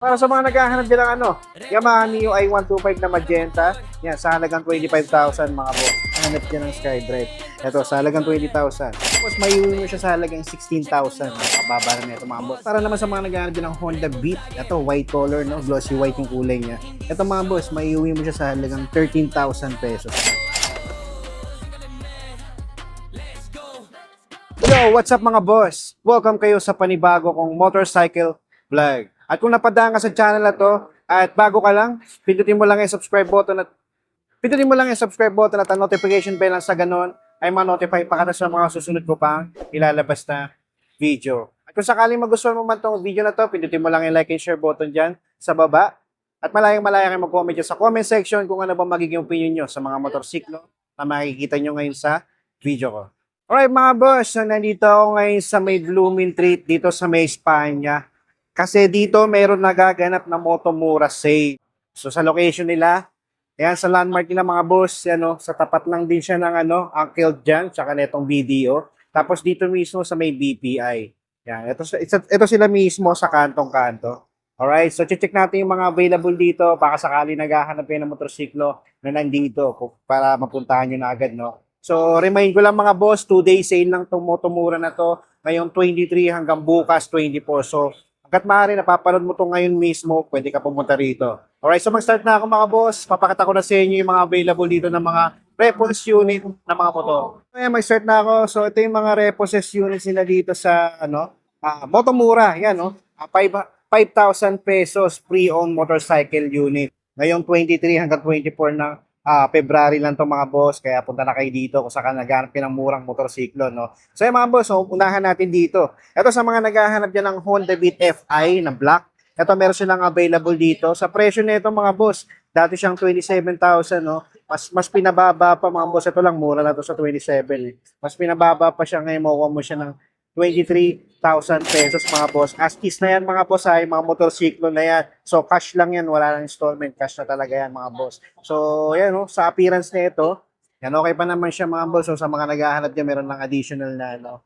Para sa mga naghahanap din ng Yamaha Mio i125 na magenta, yan, sa halagang 25,000 mga boss. Hanap dyan ng SkyDrive. Ito, sa halagang 20,000. Tapos may mo siya sa halagang 16,000. Kababa na ito mga boss. Para naman sa mga naghahanap din ng Honda Beat, ito, white color, no? Glossy white yung kulay niya. Ito mga boss, may mo siya sa halagang 13,000 pesos. Yo, what's up mga boss? Welcome kayo sa panibago kong motorcycle vlog. At kung napadaan ka sa channel na to at bago ka lang, pindutin mo lang yung subscribe button at ang notification bell lang sa ganon ay ma-notify pa ka sa mga susunod ko pang ilalabas na video. At kung sakaling magustuhan mo man tong video na to, pindutin mo lang yung like and share button dyan sa baba. At malayang kayo mag-comment dyan sa comment section kung ano ba magiging opinion nyo sa mga motorsiklo na makikita nyo ngayon sa video ko. Alright mga boss, so nandito ako ngayon sa may Blooming Treat dito sa may Espanya. Kasi dito mayroon nagaganap na Motomura sale. So sa location nila, ayan sa landmark nila mga boss, sa tapat lang din siya ng Uncle John, tsaka netong BDO. Tapos dito mismo sa may BPI. Yan, ito sila mismo sa kantong-kanto. Alright, so check natin yung mga available dito, baka sakali naghahanap kayo ng motorsiklo na nandito para mapuntahan nyo na agad, no? So, remind ko lang mga boss, 2-day sale lang itong Motomura na to. Ngayong 23 hanggang bukas 24. So, hanggat maaari, napapanood mo to ngayon mismo, pwede ka pumunta rito. Alright, so mag-start na ako mga boss. Papakita ko na sa inyo yung mga available dito ng mga repos unit na mga motor. Ayan, mag-start na ako. So, ito yung mga repos units nila dito sa, Motomura. Yan, 5,000 pesos pre-owned motorcycle unit. Ngayong 23 hanggang 24 na February lang to mga boss, kaya punta na kayo dito kung saan naghahanap kayo ng murang motorsiklo, no? So yung mga boss, unahan natin dito. Ito sa mga naghahanap dyan ng Honda Beat Fi na black. Ito meron silang available dito. Sa presyo nito mga boss, dati siyang 27,000, no? Mas pinababa pa mga boss. Ito lang, mura na to sa 27. Mas pinababa pa siya ngayon, makuha mo siya ng 23,000 pesos mga boss. As is na yan mga boss ay mga motorsiklo na yan. So cash lang yan, wala lang installment, cash na talaga yan mga boss. So yan sa appearance na ito, yan okay pa naman siya mga boss. So sa mga naghahanap niya, meron ng additional na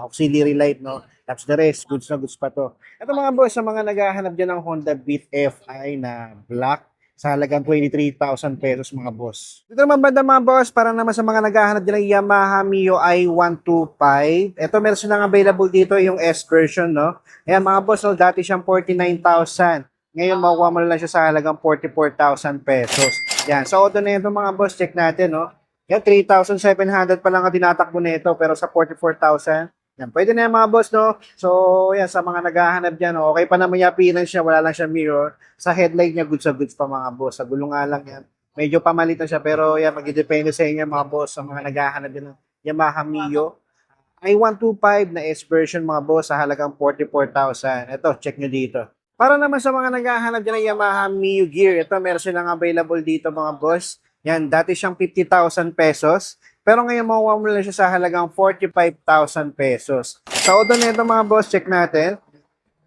auxiliary light, no. Tapos the rest, goods na goods pa to. Ito mga boss, sa mga naghahanap dyan ng Honda Beat Fi na black, sa halagang 23,000 pesos mga boss. Dito naman banda mga boss, para naman sa mga naghahanap din ng Yamaha Mio i125. Ito meron silang available dito yung S version, no? Ayan mga boss, dati siyang 49,000. Ngayon makukuha mo lang siya sa halagang 44,000 pesos. Yan, sa auto na ito mga boss, check natin, no? Yan, 3,700 pa lang ang tinatakbo nito, pero sa 44,000, yan, pwede na yan mga boss, no? So, yan, sa mga naghahanap dyan, no? Okay pa naman yung appearance niya, wala lang siya mirror. Sa headlight niya, goods pa mga boss. Sa gulong nga lang yan. Medyo pamalit na siya, pero yan, magdidepende sa inyo mga boss, sa mga naghahanap din ng Yamaha Mio i125 na S version mga boss, sa halagang 44,000. Ito, check nyo dito. Para naman sa mga naghahanap dyan ng Yamaha Mio Gear, ito, meron silang available dito mga boss. Yan, dati siyang 50,000 pesos. Pero ngayon makuha mo lang siya sa halagang 45,000 pesos. Sa auto nito mga boss, check natin.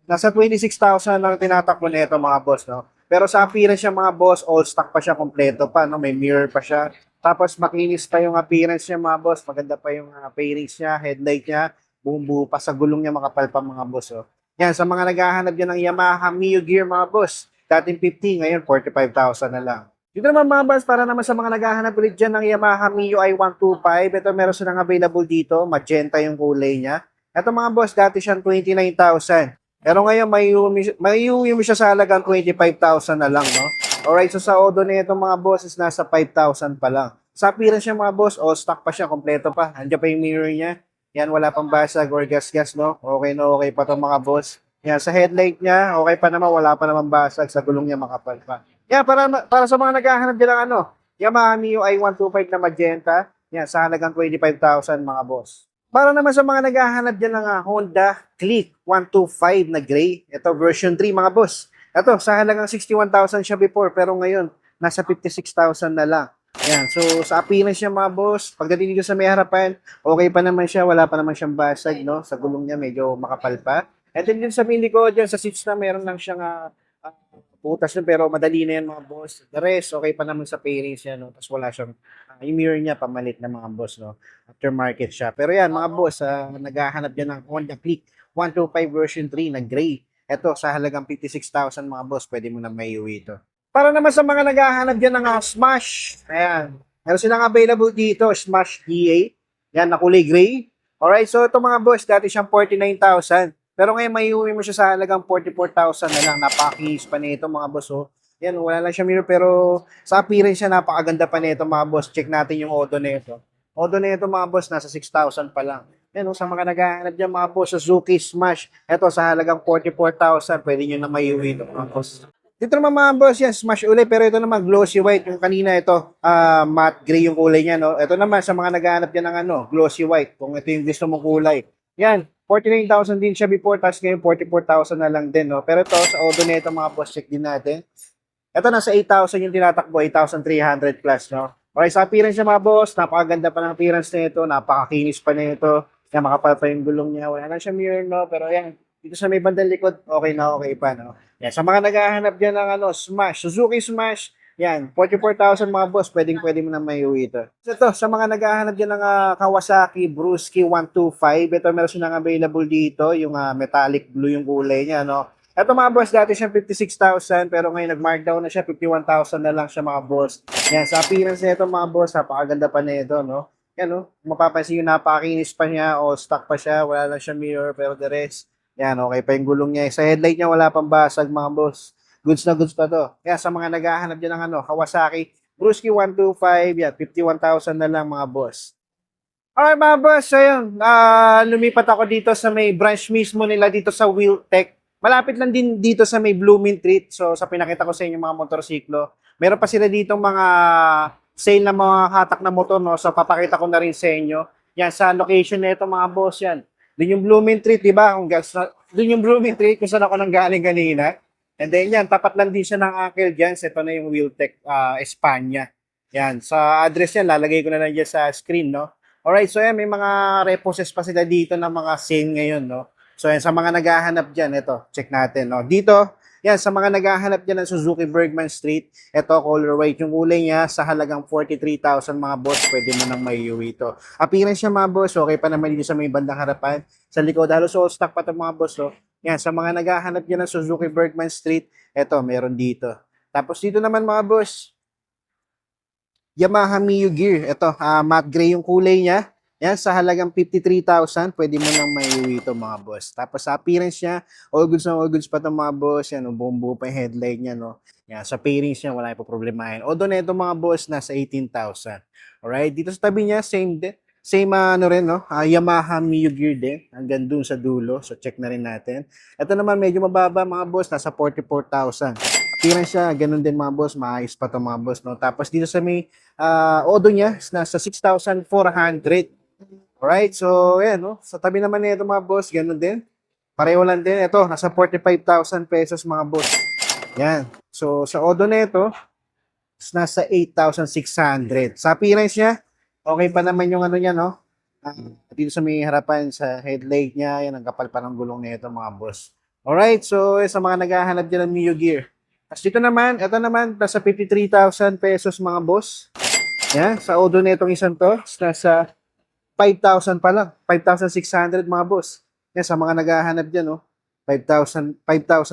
Nasa 26,000 lang tinatakbo nito mga boss, no? Pero sa appearance siya mga boss, all stock pa siya, kompleto pa, no? May mirror pa siya. Tapos makinis pa yung appearance niya mga boss. Maganda pa yung fairings niya, headlight niya. Buo pa sa gulong niya, makapal pa mga boss, oh. Yan, sa mga naghahanap dyan ng Yamaha Mio Gear mga boss. Dating 50, ngayon 45,000 na lang. Dito naman mga boss, para naman sa mga naghahanap ulit dyan ng Yamaha Mio i125, ito meron silang available dito, magenta yung kulay niya. Ito mga boss, dati siyang 29,000. Pero ngayon, may mo siya sa halagang 25,000 na lang, no? Alright, so sa auto na ito mga boss is nasa 5,000 pa lang. Sa appearance niya mga boss, all stock pa siya, kompleto pa. Andiyan pa yung mirror niya. Yan, wala pang basag or gas-gas, no? Okay na okay pa itong mga boss. Yan, sa headlight niya, okay pa naman, wala pa naman basag. Sa gulong niya, makapal pa. Yan, para sa mga naghahanap din ng Yamaha Mio i125 na magenta, yan, sa halagang 25,000 mga boss. Para naman sa mga naghahanap din ng Honda Click 125 na gray, ito version 3 mga boss. Ito, sa halagang 61,000 siya before, pero ngayon, nasa 56,000 na lang. Yan, so sa appearance niya mga boss, pagdating dito sa may harapan, okay pa naman siya, wala pa naman siyang basag, no? Sa gulong niya, medyo makapal pa. And then din sa mili ko, dyan sa seats na meron lang siyang butas na, pero madali na yan mga boss. The rest, okay pa naman sa pairings niya, no? Tapos wala siyang, yung mirror niya, pamalit na mga boss, no? Aftermarket siya. Pero yan, mga boss, naghahanap dyan ng Honda Click 125 version 3 na gray. Ito, sa halagang 56,000 mga boss, pwede mo na maiuwi ito. Para naman sa mga naghahanap dyan ng Smash, ayan, meron silang available dito, Smash DA, yan, na kulay gray. Alright, so ito mga boss, dati siyang 49,000. Pero ngayon, maiuwi mo siya sa halagang 44,000 na lang. Napakakis pa nito mga boss, oh. Yan, wala lang siya mirror, pero sa appearance siya, napakaganda pa nito mga boss. Check natin yung Odo nito. Odo nito mga boss, nasa 6,000 pa lang. Yan, sa mga naghahanap dyan mga boss, Suzuki Smash. Ito, sa halagang 44,000, pwede nyo na maiuwi ito mga boss. Dito naman mga boss, yan, Smash ulit, pero ito naman glossy white. Yung kanina ito, matte gray yung kulay niya, no? Ito naman, sa mga naghahanap dyan ng glossy white, kung ito yung gusto mong kulay. Yan, 49,000 din siya before, tapos ngayon 44,000 na lang din, no? Pero ito, sa Odo nito mga boss, check din natin. Ito, nasa 8,000 yung tinatakbo, 8,300 plus, no? Okay, sa appearance niya mga boss, napakaganda pa ng appearance nito, napakakinis pa nito. Yan, makapal pa yung gulong niya. Wala na siya mirror, no? Pero yan, dito sa may bandang likod, okay na okay pa, no? Yan, sa mga naghahanap dyan ng Smash, Suzuki Smash, yan, 44,000 mga boss, pwede mo na maiuwi ito. So ito, sa mga naghahanap dyan ng Kawasaki Brusky 125, ito meron silang available dito, yung metallic blue yung kulay niya, no? Ito mga boss, dati siyang 56,000, pero ngayon nag-markdown na siya, 51,000 na lang siya mga boss. Yan, sa appearance nito mga boss, napakaganda pa nito, no? Yan, no? Mapapansin yung napakinis pa niya o stock pa siya, wala lang siya mirror, pero the rest, yan, okay pa yung gulong niya. Sa headlight niya, wala pang basag mga boss. Goods na goods pa to. Kaya sa mga naghahanap dyan ng Kawasaki, Brusky 125, yan, 51,000 na lang mga boss. Alright mga boss, ayun, lumipat ako dito sa may branch mismo nila dito sa Wheeltech. Malapit lang din dito sa may Blooming Treat. So sa pinakita ko sa inyo mga motorsiklo, meron pa sila dito mga sale na mga hatak na motor, no? So papakita ko na rin sa inyo. Yan, sa location na ito mga boss yan. Doon yung Blooming Treat, di ba? Doon yung Blooming Treat kung saan ako nang galing kanina. And then yan, tapat lang din siya ng Uncle Jans. Ito na yung Wheeltech Espanya. Yan, sa address yan, lalagay ko na lang dyan sa screen, no? Alright, so yan, may mga reposes pa sila dito ng mga sale ngayon, no? So yan, sa mga naghahanap dyan, ito, check natin, no? Dito, yan, sa mga naghahanap dyan ng Suzuki Bergman Street, ito, color white yung kulay niya, sa halagang 43,000 mga boss, pwede mo nang maiuwi ito. Appearance niya mga boss, okay pa naman dito sa may bandang harapan. Sa likod, halos all stock pa ito mga boss, oh. Yan, sa mga naghahanap dyan ng Suzuki Bergman Street, ito, meron dito. Tapos dito naman mga boss, Yamaha Mio Gear. Ito, matte gray yung kulay niya. Yan, sa halagang 53,000, pwede mo nang maiuwi ito mga boss. Tapos sa appearance niya, all goods na all goods pa ito mga boss. Yan, buong-buo pa yung headlight niya, no? Yan, sa pairings niya, wala yung problemahin. Although na ito mga boss, nasa 18,000. Alright, dito sa tabi niya, same din. Same rin, no? Yamaha Mio Gear din. Hanggang dun sa dulo. So, check na rin natin. Ito naman, medyo mababa mga boss. Nasa 44,000. Appearance siya, ganun din mga boss. Maayos pa ito mga boss, no? Tapos dito sa may Odo niya, nasa 6,400. Alright, so ayan, no? Sa tabi naman nito mga boss, ganun din. Pareho lang din. Ito, nasa 45,000 pesos mga boss. Yan. So, sa Odo nito, nasa 8,600. Sa appearance niya, okay pa naman yung niya, no? Dito sa may harapan, sa headlight niya, yan, ang kapal pa ng gulong nito mga boss. Alright, so sa mga naghahanap dyan ng Mio Gear. Tapos dito naman, ito naman, nasa 53,000 pesos mga boss. Yan, sa Odo nitong isang to, nasa 5,000 pa lang. 5,600 mga boss. Yan, sa mga naghahanap dyan, no? 5,000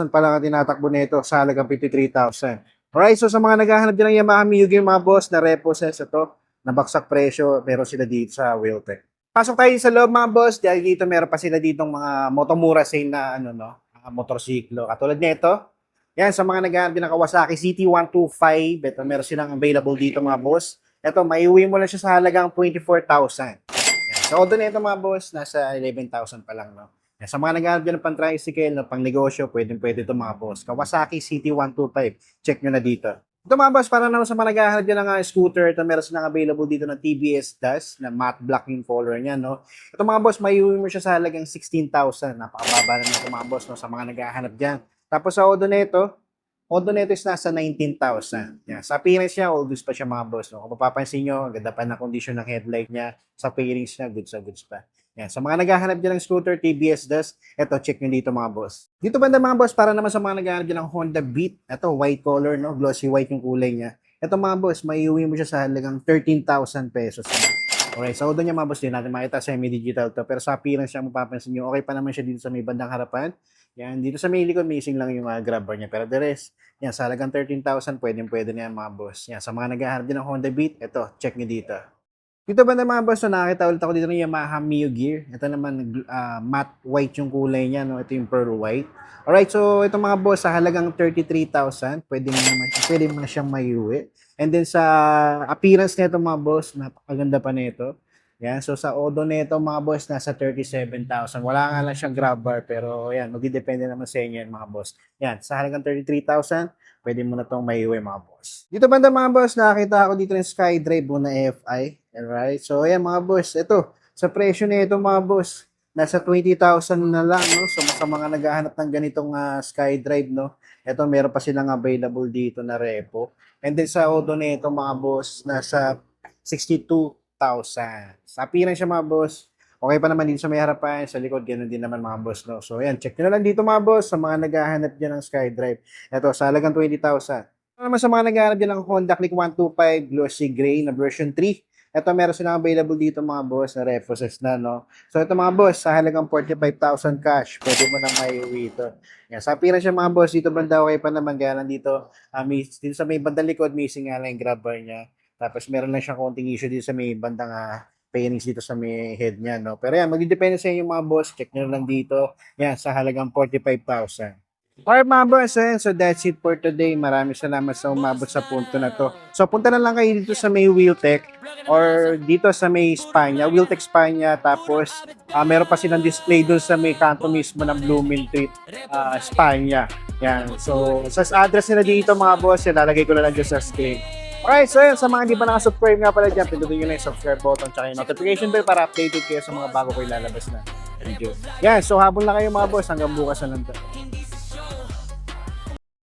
pa lang ang tinatakbo nito sa halagang 53,000. Alright, so sa mga naghahanap dyan ng Yamaha Mio Gear mga boss, na reposes ito, nabaksak presyo, pero sila dito sa Wheeltech. Pasok tayo sa loob mga boss, dahil dito meron pa sila ditong mga motomura sale na motorsiklo. Katulad nito, yan, sa mga naghahanap din ng Kawasaki CT125, ito meron silang available dito mga boss. Ito, maiuwi mo lang siya sa halagang 24,000. Yan. So, although na ito mga boss, nasa 11,000 pa lang, no? Yan. Sa mga naghahanap dyan ng pang-tricycle, no, pang-negosyo, pwede ito mga boss. Kawasaki CT125, check nyo na dito. Ito mga boss, para naman sa mga naghahanap dyan ng scooter, ito meron silang available dito ng TBS Dust, na matte black yung color niya, no? Ito mga boss, maiuwi mo siya sa halagang 16,000. Napakababa naman ito mga boss, no, sa mga naghahanap dyan. Tapos sa Odo nito is nasa 19,000. Yan. Sa appearance niya, all goods pa siya mga boss. No? Kung mapapansin nyo, ganda pa na condition ng headlight niya. Sa pairings niya, goods pa. Yan. Sa mga naghahanap dyan ng scooter, TBS Dust, eto, check nyo dito mga boss. Dito banda mga boss, para naman sa mga naghahanap dyan ng Honda Beat. Ito, white color, no? Glossy white yung kulay niya. Ito mga boss, maiuwi mo siya sa halagang 13,000 pesos. Alright, sa Odo niya mga boss, din natin makita semi-digital to. Pero sa appearance siya, mapapansin nyo, okay pa naman siya dito sa may bandang harapan. Yan, dito sa may likod, missing lang yung grab bar niya. Pero the rest, yan, sa halagang 13,000, pwede na yan mga boss. Yan, sa mga naghahanap din ng Honda Beat, ito, check nyo dito. Dito ba na mga boss, nakakita ulit ako dito ng Yamaha Mio Gear. Ito naman, matte white yung kulay niya, no? Ito yung pearl white. Alright, so ito mga boss, sa halagang 33,000, pwede mo na siyang maiuwi. And then sa appearance nito mga boss, napakaganda pa nito. Yan, so sa odo nito mga boss, nasa 37,000. Wala nga lang siyang grab bar, pero yan, magdidepende naman sa inyo yan mga boss. Yan, sa halagang 33,000, pwede mo na itong maiuwi mga boss. Dito banda mga boss, nakakita ako dito ng SkyDrive na AFI. Alright, so ayan mga boss, ito, sa presyo nito mga boss, nasa 20,000 na lang, no? So sa mga naghahanap ng ganitong SkyDrive, no? Ito, meron pa silang available dito na repo. And then sa odo nito mga boss, nasa 62,000. Sa appearance siya mga boss, okay pa naman dito sa may harapan, sa likod, ganoon din naman mga boss, no? So ayan, check nyo na lang dito mga boss, sa mga naghahanap dyan ng SkyDrive. Ito, sa halagang 20,000. Naman sa mga naghahanap dyan ng Honda Click 125 Glossy Gray na version 3. Ito, meron silang available dito mga boss na repossess na, no? So ito mga boss, sa halagang 45,000 cash, pwede mo na maiuwi ito. Yan, sa appearance siya mga boss, dito banda okay pa naman, kaya lang dito, dito sa may bandang likod, missing nga lang yung grab bar niya. Tapos meron lang siyang konting issue dito sa may bandang pairings dito sa may head niya, no? Pero yan, magdidepende sa inyo mga boss. Check nyo lang dito. Yan, sa halagang 45,000. Alright mga boss, so that's it for today. Maraming salamat sa umabot sa punto na to. So punta na lang kayo dito sa may Wheeltech or dito sa may Spanya, Wheeltech Spanya. Tapos meron pa silang display doon sa may kanto mismo ng Blooming Street, Spanya. Yan. So sa address nila dito mga boss, ilalagay ko na lang dyan sa screen. Alright, so yun, sa mga hindi pa nakasubscribe nga pala dyan, pindutin nyo na yung subscribe button tsaka yung notification bell para updated kayo sa mga bago ko ilalabas na video. Yan, so habol na kayo mga boss, hanggang bukas na lang to.